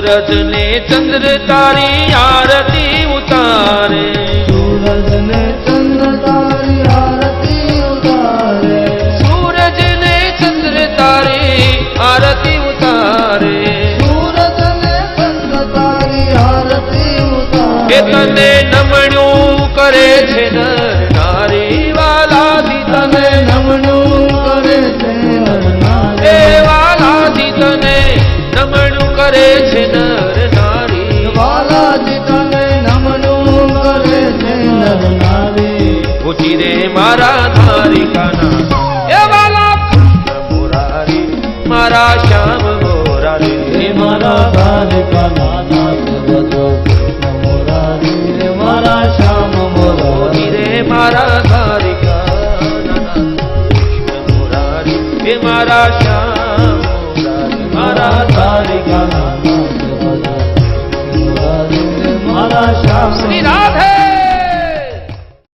सूरज ने चंद्र तारी आरती उतारे, सूरज ने चंद्र तारी आरती उतारे, सूरज ने चंद्र तारी आरती उतारे, सूरज ने चंद्र तारी आरती उतारे। तने नमण्यू करे छे नर नारी, वालादी तने नमण्यू करे छे नर नारी, वालादी तने नमण्यू करे छे नर नारी, वालादी तने नमण्यू करे छे नर नारी। पूछी रे मारा धारिकाना, ए वाला मुरारी मारा श्याम मुरारी, मारा धारिकाना नाथ बजो मुरारी, मारा श्याम मुरारी, रे मारा धारिकाना मुरारी, हे मारा श्याम मुरारी, मारा धारिकाना नाथ बजो मुरारी, मारा श्याम। श्री राधे।